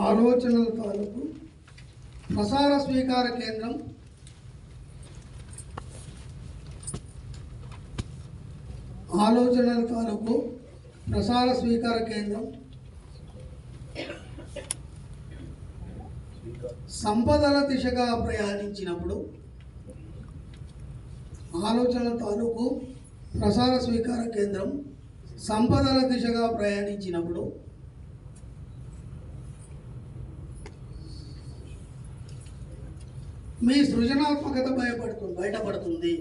ఆలోచనల తాలూకు ప్రసార స్వీకార కేంద్రం ఆలోచనల తాలూకు ప్రసార స్వీకార కేంద్రం సంపదల దిశగా ప్రయాణించినప్పుడు ఆలోచనల తాలూకు ప్రసార స్వీకార కేంద్రం సంపదల దిశగా ప్రయాణించినప్పుడు మీ సృజనాత్మకత బయటపడుతుంది.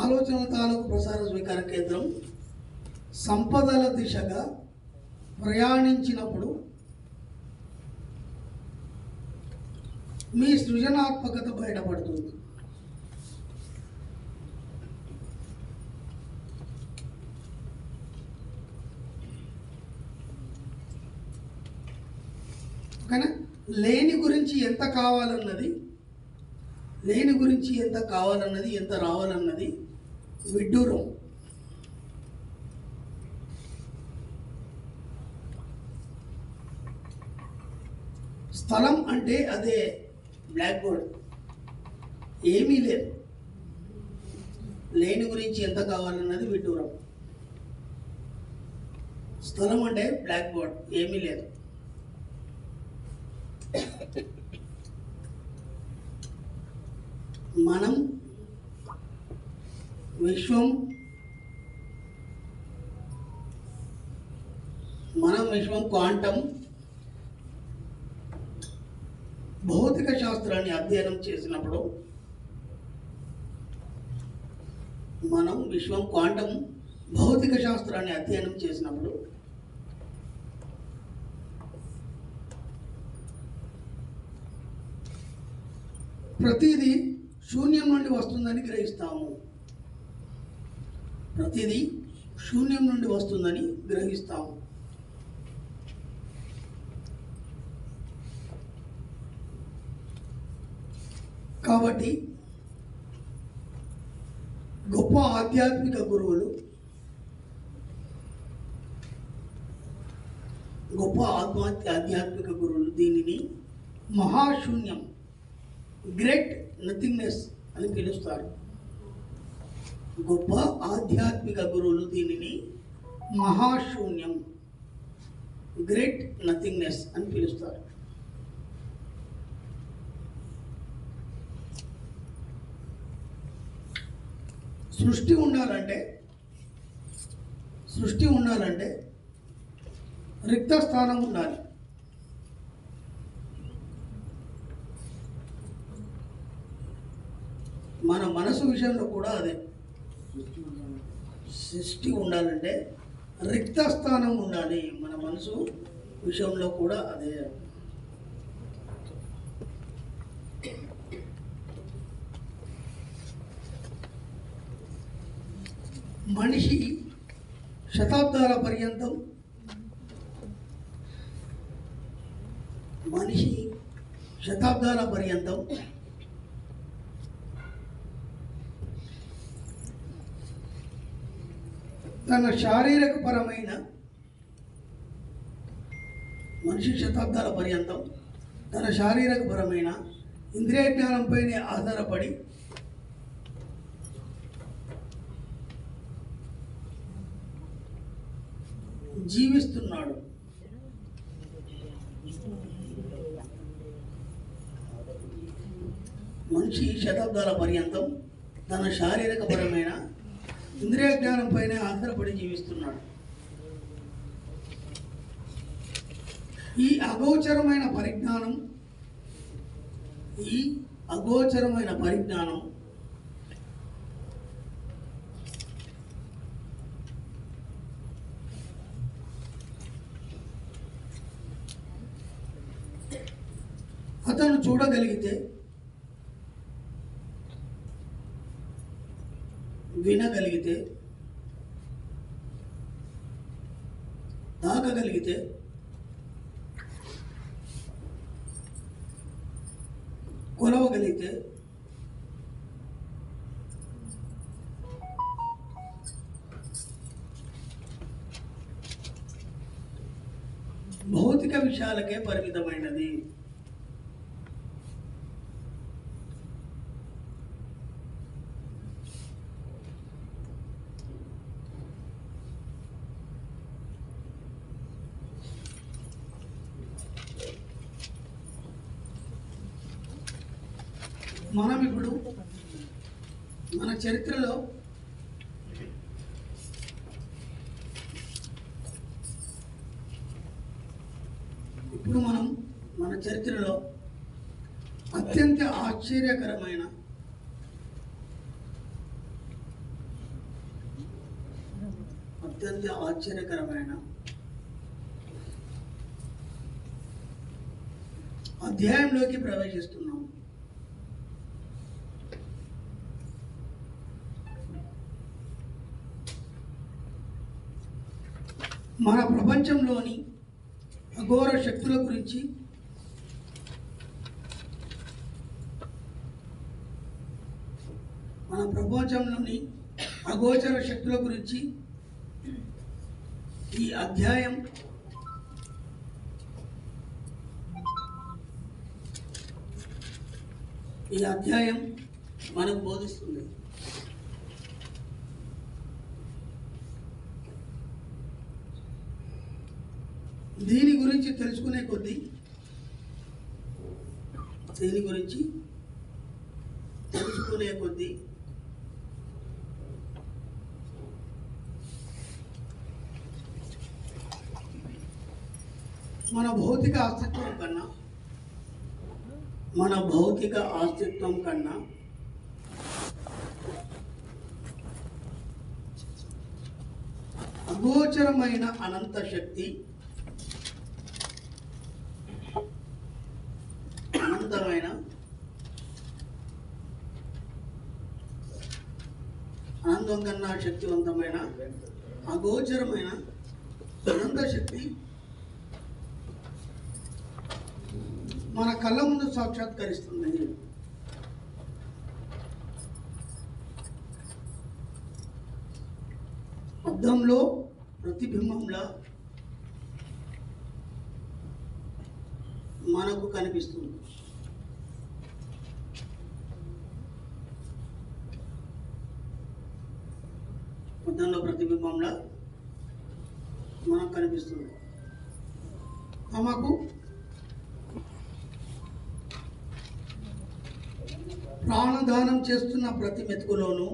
ఆలోచన తాలూకు ప్రసార స్వీకార కేంద్రం సంపదల దిశగా ప్రయాణించినప్పుడు మీ సృజనాత్మకత బయటపడుతుంది. ఓకేనా? లేని గురించి ఎంత కావాలన్నది, లేని గురించి ఎంత కావాలన్నది, ఎంత రావాలన్నది విడ్డూరం. స్థలం అంటే అదే బ్లాక్ బోర్డ్, ఏమీ లేదు. లేని గురించి ఎంత కావాలన్నది విడ్డూరం. స్థలం అంటే బ్లాక్ బోర్డ్, ఏమీ లేదు. మనం విశ్వం క్వాంటం భౌతిక శాస్త్రాన్ని అధ్యయనం చేసినప్పుడు, మనం విశ్వం క్వాంటం భౌతిక శాస్త్రాన్ని అధ్యయనం చేసినప్పుడు ప్రతిదీ శూన్యం నుండి వస్తుందని గ్రహిస్తాము. ప్రతిదీ శూన్యం నుండి వస్తుందని గ్రహిస్తాము. కాబట్టి గొప్ప ఆధ్యాత్మిక గురువులు, ఆధ్యాత్మిక గురువులు దీనిని మహాశూన్యం, గ్రేట్ నథింగ్నెస్ అని పిలుస్తారు. గొప్ప ఆధ్యాత్మిక గురువులు దీనిని మహాశూన్యం, గ్రేట్ నథింగ్నెస్ అని పిలుస్తారు. సృష్టి ఉండాలంటే రిక్త స్థానం ఉండాలి. మన మనసు విషయంలో కూడా అదే. సృష్టి ఉండాలంటే రిక్త స్థానం ఉండాలి. మన మనసు విషయంలో కూడా అదే. మనిషి శతాబ్దాల పర్యంతం తన శారీరకపరమైన ఇంద్రియ జ్ఞానంపైనే ఆధారపడి జీవిస్తున్నాడు. మనిషి శతాబ్దాల పర్యంతం తన శారీరకపరమైన ఇంద్రియ జ్ఞానంపైనే ఆధారపడి జీవిస్తున్నాడు. ఈ అగోచరమైన పరిజ్ఞానం అతను చూడగలిగితే, వినగలిగితే, తాకగలిగితే, కొలవగలిగితే, భౌతిక విషయాలకే పరిమితమైనది. మనం ఇప్పుడు మన చరిత్రలో అత్యంత ఆశ్చర్యకరమైన అధ్యాయంలోకి ప్రవేశిస్తున్నాం. మన ప్రపంచంలోని అఘోర శక్తుల గురించి, అగోచర శక్తుల గురించి ఈ అధ్యాయం మనకు బోధిస్తుంది. దీని గురించి తెలుసుకునే కొద్దీ మన భౌతిక అస్తిత్వం కన్నా అగోచరమైన అనంత శక్తి, అనంతం కన్నా శక్తివంతమైన అగోచరమైన అనంత శక్తి మన కళ్ళ ముందు సాక్షాత్కరిస్తుంది. అద్దంలో ప్రతిబింబంలా మనకు కనిపిస్తుంది. అద్దంలో ప్రతిబింబంలా మనకు కనిపిస్తుంది. ఆమెకు ప్రాణదానం చేస్తున్న ప్రతి మెతుకులోనూ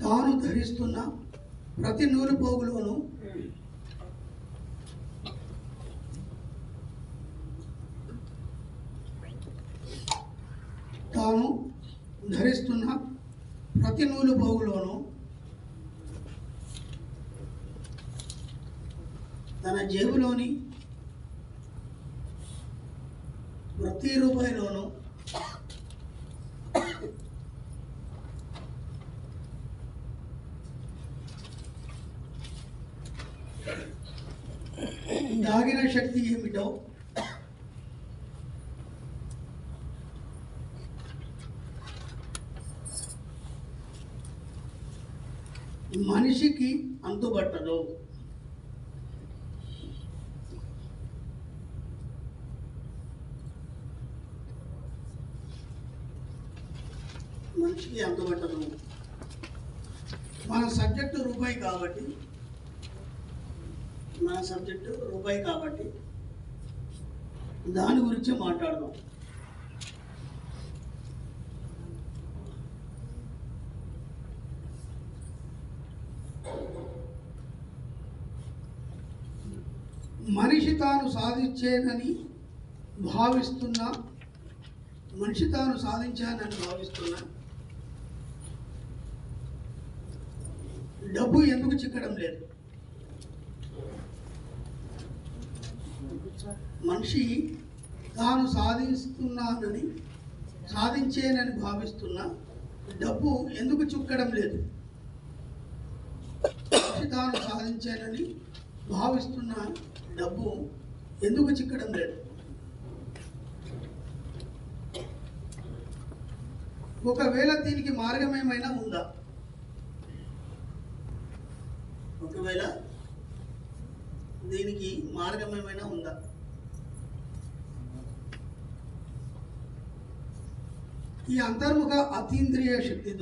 తాను ధరిస్తున్న ప్రతి నూలు పోగులోనూ తన జేబులోని ప్రతి రూపాయిలోనూ దాగిన శక్తి ఏమిటో మనిషికి అంతుబట్టదు. మన సబ్జెక్టు రూపాయి కాబట్టి దాని గురించి మాట్లాడదాం. మనిషి తాను సాధించానని భావిస్తున్నా డబ్బు ఎందుకు చిక్కడం లేదు? మనిషి తాను సాధించేనని భావిస్తున్న డబ్బు ఎందుకు చిక్కడం లేదు? మనిషి తాను సాధించానని భావిస్తున్న డబ్బు ఎందుకు చిక్కడం లేదు? ఒకవేళ దీనికి మార్గం ఏమైనా ఉందా? ఒకవేళ దీనికి మార్గం ఏమైనా ఉందా? ఈ అంతర్ముఖ అతీంద్రియ శక్తి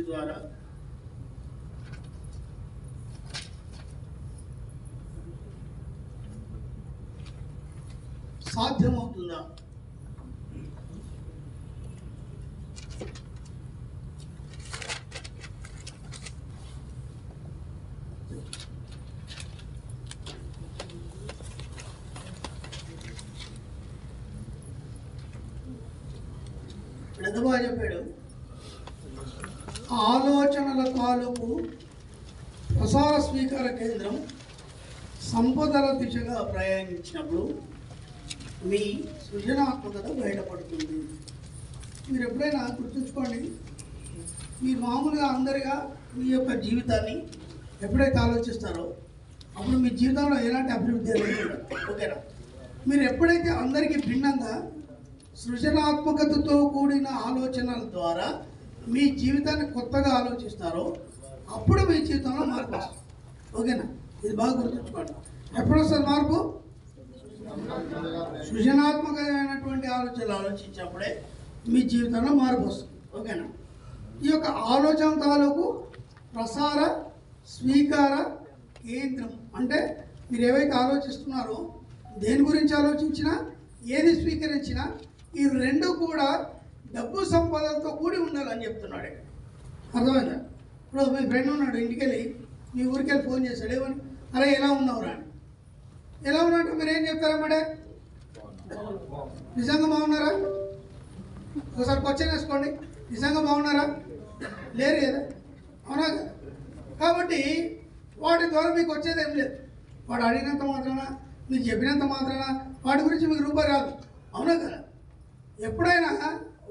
ద్వారా సాధ్యమవుతుందా? పెద్దబా చెప్పాడు, ఆలోచనల తాలూకు ప్రసార స్వీకార కేంద్రం సంపదల దిశగా ప్రయాణించినప్పుడు మీ సృజనాత్మకత బయటపడుతుంది. మీరు ఎప్పుడైనా గుర్తుంచుకోండి, మీరు మామూలుగా అందరిగా మీ యొక్క జీవితాన్ని ఎప్పుడైతే ఆలోచిస్తారో అప్పుడు మీ జీవితంలో ఎలాంటి అభివృద్ధి అనేది ఓకేనా. మీరు ఎప్పుడైతే అందరికీ భిన్నంగా సృజనాత్మకతతో కూడిన ఆలోచనల ద్వారా మీ జీవితాన్ని కొత్తగా ఆలోచిస్తారో అప్పుడు మీ జీవితంలో మార్పు వస్తుంది. ఓకేనా, ఇది బాగా గుర్తుంచుకోండి. ఎప్పుడు వస్తుంది మార్పు? సృజనాత్మకమైనటువంటి ఆలోచనలు ఆలోచించినప్పుడే మీ జీవితంలో మార్పు వస్తుంది. ఓకేనా, ఈ యొక్క ఆలోచన తాలూకు ప్రసార స్వీకార కేంద్రం అంటే మీరు ఏవైతే ఆలోచిస్తున్నారో, దేని గురించి ఆలోచించినా, ఏది స్వీకరించినా ఈ రెండు కూడా డబ్బు సంపదలతో కూడి ఉండాలని చెప్తున్నాడు. అర్థమైందా? ఇప్పుడు మీ ఫ్రెండ్ ఉన్నాడు, ఇంటికి వెళ్ళి మీ ఊరికి వెళ్ళి ఫోన్ చేశాడు, ఏమని, అరే ఎలా ఉన్నావురా అని. ఎలా ఉన్నట్టు మీరు ఏం చెప్తారన్నమాట? నిజంగా బాగున్నారా? ఒకసారి క్వశ్చన్ వేసుకోండి, నిజంగా బాగున్నారా? లేరు కదా, అవునా కదా? కాబట్టి వాటి ద్వారా మీకు వచ్చేది ఏం లేదు. వాడు అడిగినంత మాత్రాన, మీకు చెప్పినంత మాత్రాన వాటి గురించి మీకు రూపాయి రాదు, అవునా కదా? ఎప్పుడైనా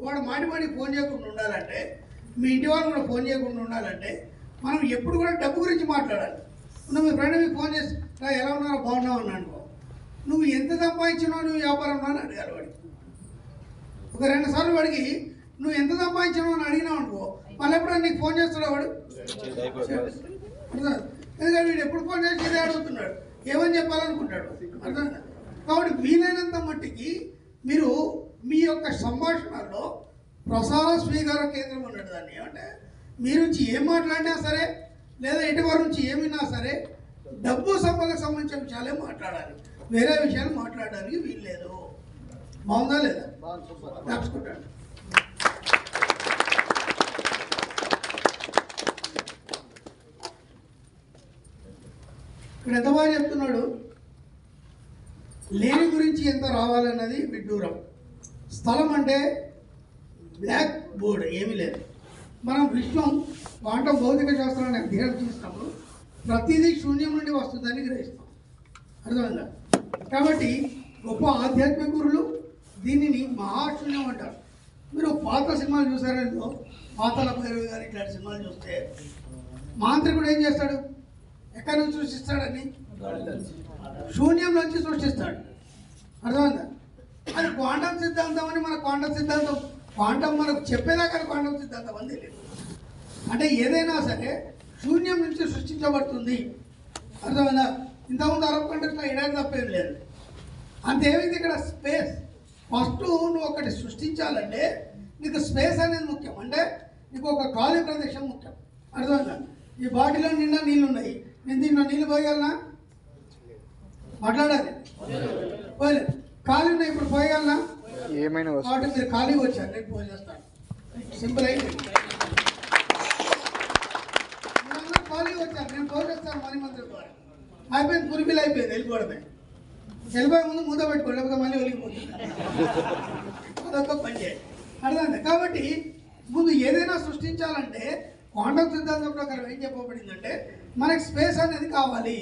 వాడు మాటి ఫోన్ చేయకుండా ఉండాలంటే, మీ ఇంటి వాళ్ళు కూడా ఫోన్ చేయకుండా ఉండాలంటే మనం ఎప్పుడు కూడా డబ్బు గురించి మాట్లాడాలి. నువ్వు మీ ఫ్రెండ్ మీకు ఫోన్ చేసి ఎలా ఉన్నారో బాగున్నావు అని అనుకో, నువ్వు ఎంత సంపాదించినావు నువ్వు వ్యాపారంలో అని అడగాలి వాడికి. ఒక 2 సార్లు వాడికి నువ్వు ఎంత సంపాదించినావు అని అడిగినావు అనుకో, మళ్ళీ ఎప్పుడైనా నీకు ఫోన్ చేస్తాడు వాడు. ఎందుకంటే వీడు ఎప్పుడు ఫోన్ చేసి ఇదే అడుగుతున్నాడు, ఏమని చెప్పాలనుకుంటాడు. అర్థం. కాబట్టి వీలైనంత మట్టికి మీరు మీ యొక్క సంభాషణలో ప్రసార స్వీకార కేంద్రం ఉన్నట్టు దాన్ని ఏమంటే, మీ నుంచి ఏం మాట్లాడినా సరే లేదా ఎటువారి నుంచి ఏమిన్నా సరే డబ్బు సంపదకు సంబంధించిన విషయాలే మాట్లాడాలి, వేరే విషయాలు మాట్లాడడానికి వీల్లేదు. బాగుందా లేదా? రాసుకుంటాడు. ఇక్కడ ఎంత బాగా చెప్తున్నాడు, లేని గురించి ఎంత రావాలన్నది విడ్డూరం. స్థలం అంటే బ్లాక్ బోర్డ్, ఏమీ లేదు. మనం విశ్వం క్వాంటం భౌతిక శాస్త్రాన్ని అధ్యయనం చేసినప్పుడు ప్రతిదీ శూన్యం నుండి వస్తుందని గ్రహిస్తాం. అర్థమైందా? కాబట్టి గొప్ప ఆధ్యాత్మిక గురులు దీనిని మహాశూన్యం అంటారు. మీరు పాత సినిమాలు చూసారో, పాతాళ భైరవి గారు ఇట్లాంటి సినిమాలు చూస్తే మాంత్రికుడు ఏం చేస్తాడు? ఎక్కడి నుంచి సృష్టిస్తాడని? శూన్యం నుంచి సృష్టిస్తాడు. అర్థమైందా? అది క్వాంటం సిద్ధాంతం అని, మన క్వాంటం సిద్ధాంతం, క్వాంటం మనకు చెప్పేదాకా క్వాంటం సిద్ధాంతం అని తెలియదు. అంటే ఏదైనా సరే శూన్యం నుంచి సృష్టించబడుతుంది. అర్థమైందా? ఇంతకుముందు అరబ్ కంట్రీస్లో ఎడారి తప్పేం లేదు. అంతేమైంది ఇక్కడ స్పేస్. ఫస్ట్ నువ్వు ఒకటి సృష్టించాలంటే నీకు స్పేస్ అనేది ముఖ్యం. అంటే నీకు ఒక ఖాళీ ప్రదేశం ముఖ్యం. అర్థమైందా? ఈ బాటిలో నిండా నీళ్ళు ఉన్నాయి, నేను దీంట్లో నీళ్ళు పోయగలనా? మాట్లాడాలి, పోయలేదు. ఖాళీ ఉన్నాయి, ఇప్పుడు పోయగలనా? ఏమైనా కాబట్టి మీరు ఖాళీగా వచ్చారు, నేను పోసేస్తాను. సింపుల్ అయింది. మీరందరూ ఖాళీగా వచ్చారు, నేను పోసేస్తాను మనీ మంత్రి ద్వారా. అయిపోయింది, పురిపిల్ అయిపోయింది, వెళ్ళిపోవడమే. వెళ్ళిపోయే ముందు మూత పెట్టుకోండి, లేకపోతే మళ్ళీ వెళ్ళిపోతుంది. అదొక పని చేయండి. అర్థమైంది? కాబట్టి ముందు ఏదైనా సృష్టించాలంటే క్వాంటం సిద్ధాంతం ప్రకారం ఏం చెప్పబడిందంటే మనకి స్పేస్ అనేది కావాలి.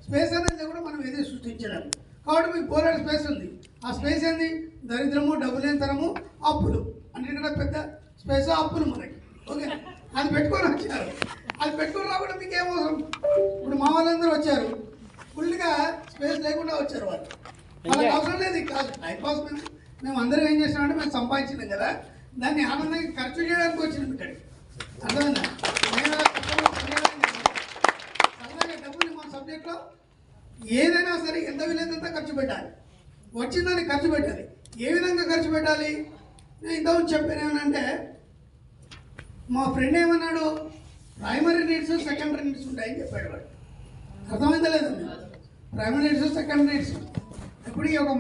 స్పేస్ అనేది కూడా మనం ఏది సృష్టించడం. కాబట్టి మీకు బోలెడు స్పేస్ ఉంది. ఆ స్పేస్ ఏంది? దరిద్రము, డబ్బులేనితనము, అప్పులు. అన్నిటికన్నా పెద్ద స్పేస్ అప్పులు మనకి. ఓకే, అది పెట్టుకొని వచ్చారు. అది పెట్టుకున్నా కూడా మీకు ఏమవసరం? ఇప్పుడు మా వాళ్ళందరూ వచ్చారు, ఫుల్గా స్పేస్ లేకుండా వచ్చారు. వాళ్ళకి అవసరం లేదు, కాదు టైంపాస్. మేము మేము అందరం ఏం చేసినామంటే మేము సంపాదించినాం కదా, దాన్ని ఆనందంగా ఖర్చు చేయడానికి వచ్చినాం ఇక్కడికి. అర్థమైందా? నేను అలా సరదాగా డబ్బులు మా సబ్జెక్ట్లో ఏదైనా సరే ఎంత వీలైనంత ఖర్చు పెట్టాలి, వచ్చిందని ఖర్చు పెట్టాలి. ఏ విధంగా ఖర్చు పెట్టాలి? నేను ఇంతకుముందు చెప్పాను ఏమనంటే, మా ఫ్రెండ్ ఏమన్నాడు, ప్రైమరీ నీడ్స్ సెకండరీ నీడ్స్ ఉంటాయని చెప్పాడు వాడు. అర్థమైందా లేదా? Primary needs secondary needs. ఇప్పుడు ఈ ఒక